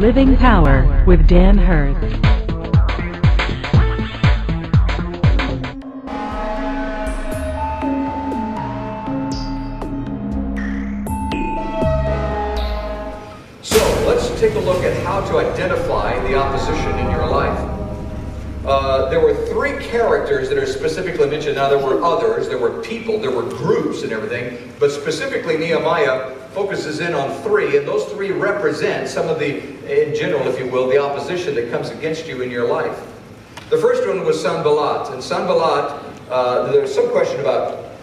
Living Power with Dan Hurst. Let's take a look at how to identify the opposition in your life. There were three characters that are specifically mentioned. Now, there were others, there were people, there were groups and everything, but specifically Nehemiah focuses in on three, and those three represent some of the, in general, if you will, the opposition that comes against you in your life. The first one was Sanballat, and Sanballat, there's some question about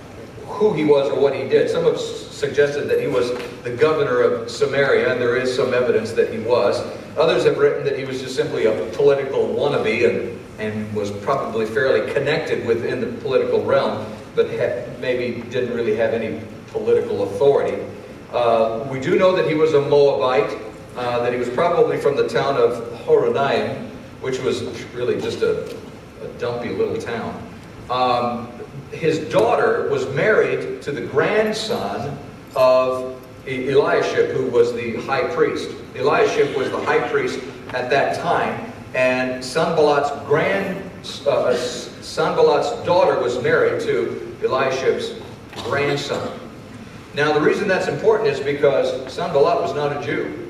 who he was or what he did. Some have suggested that he was the governor of Samaria, and there is some evidence that he was. Others have written that he was just simply a political wannabe and was probably fairly connected within the political realm, but maybe didn't really have any political authority. We do know that he was a Moabite, that he was probably from the town of Horonaim, which was really just a dumpy little town. His daughter was married to the grandson of Eliashib, who was the high priest. Eliashib was the high priest at that time, and Sanballat's daughter was married to Eliashib's grandson. Now, the reason that's important is because Sanballat was not a Jew.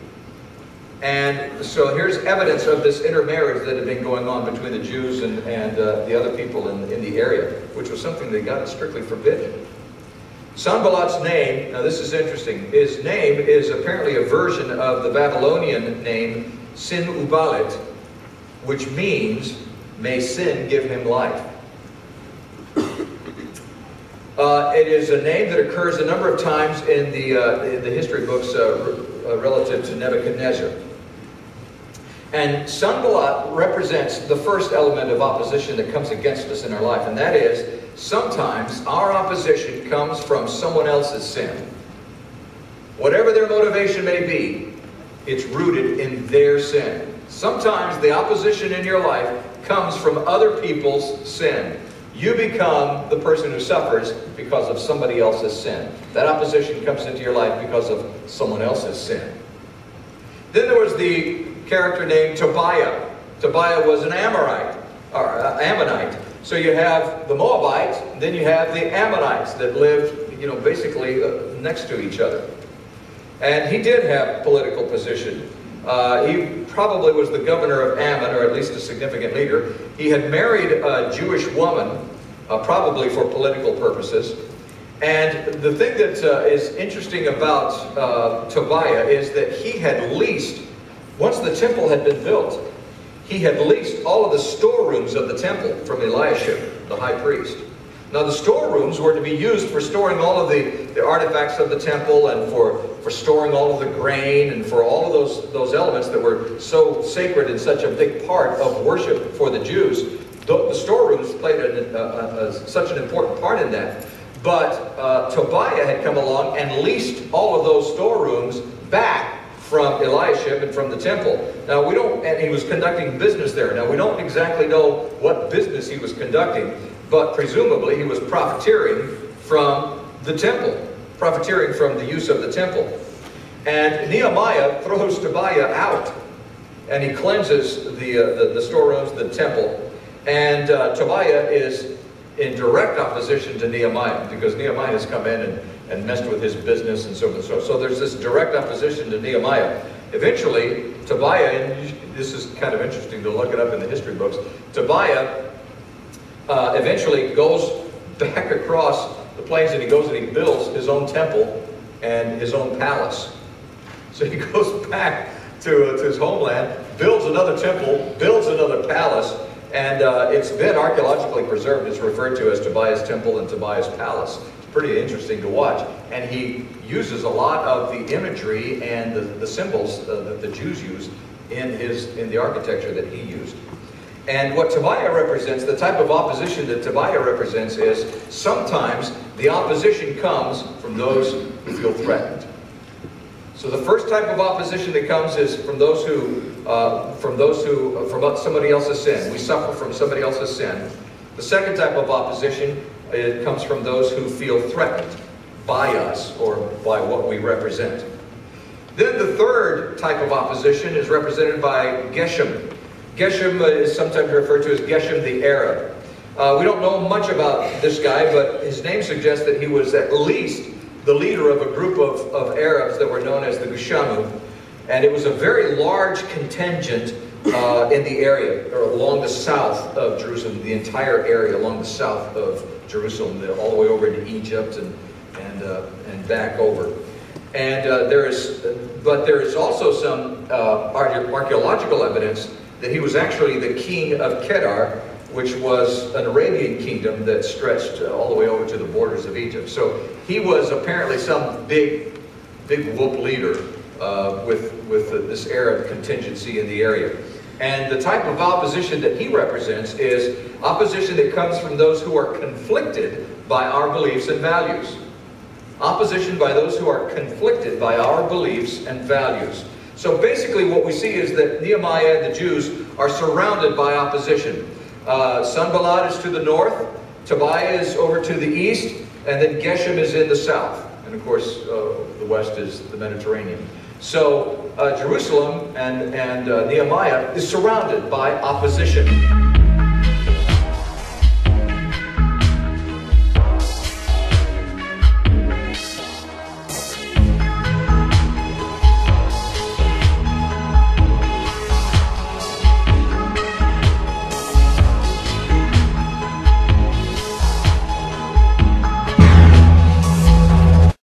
And so here's evidence of this intermarriage that had been going on between the Jews and the other people in the area, which was something that God strictly forbidden. Sanballat's name, now this is interesting, his name is apparently a version of the Babylonian name Sin-Ubalit, which means, may sin give him life. It is a name that occurs a number of times in the history books relative to Nebuchadnezzar. And Sanballat represents the first element of opposition that comes against us in our life, and that is, sometimes our opposition comes from someone else's sin. Whatever their motivation may be, it's rooted in their sin. Sometimes the opposition in your life comes from other people's sin. You become the person who suffers because of somebody else's sin. That opposition comes into your life because of someone else's sin. Then there was the character named Tobiah. Tobiah was an Ammonite. So you have the Moabites, then you have the Ammonites that lived, basically next to each other. And he did have political position. He probably was the governor of Ammon, or at least a significant leader. He had married a Jewish woman, probably for political purposes. And the thing that is interesting about Tobiah is that he had leased, once the temple had been built, he had leased all of the storerooms of the temple from Eliashib, the high priest. Now the storerooms were to be used for storing all of the artifacts of the temple, and for storing all of the grain, and for all of those elements that were so sacred and such a big part of worship for the Jews. The storerooms played such an important part in that. But Tobiah had come along and leased all of those storerooms back from Eliashib and from the temple. Now and he was conducting business there. Now we don't exactly know what business he was conducting, but presumably he was profiteering from the temple, profiteering from the use of the temple. And Nehemiah throws Tobiah out, and he cleanses the storerooms, the temple. And Tobiah is in direct opposition to Nehemiah, because Nehemiah has come in and messed with his business and so forth. So there's this direct opposition to Nehemiah. Eventually, Tobiah, and this is kind of interesting to look it up in the history books, Tobiah eventually goes back across the plains, and he goes and he builds his own temple and his own palace. So he goes back to his homeland, builds another temple, builds another palace, and it's been archaeologically preserved. It's referred to as Tobiah's Temple and Tobiah's Palace. It's pretty interesting to watch. And he uses a lot of the imagery and the symbols that the Jews use in the architecture that he used. And what Tobiah represents, the type of opposition that Tobiah represents, is sometimes the opposition comes from those who feel threatened. So the first type of opposition that comes is from somebody else's sin. We suffer from somebody else's sin. The second type of opposition, it comes from those who feel threatened by us or by what we represent. Then the third type of opposition is represented by Geshem. Geshem is sometimes referred to as Geshem the Arab. We don't know much about this guy, but his name suggests that he was at least the leader of a group of Arabs that were known as the Gushamu. And it was a very large contingent in the area, or along the south of Jerusalem, the entire area along the south of Jerusalem, all the way over into Egypt and back over. And there is also some archaeological evidence that he was actually the king of Kedar, which was an Arabian kingdom that stretched all the way over to the borders of Egypt. So he was apparently some big whoop leader with this Arab contingency in the area. And the type of opposition that he represents is opposition that comes from those who are conflicted by our beliefs and values. Opposition by those who are conflicted by our beliefs and values. So basically what we see is that Nehemiah and the Jews are surrounded by opposition. Sanballat is to the north, Tobiah is over to the east, and then Geshem is in the south. And of course, the west is the Mediterranean. So Jerusalem and Nehemiah is surrounded by opposition.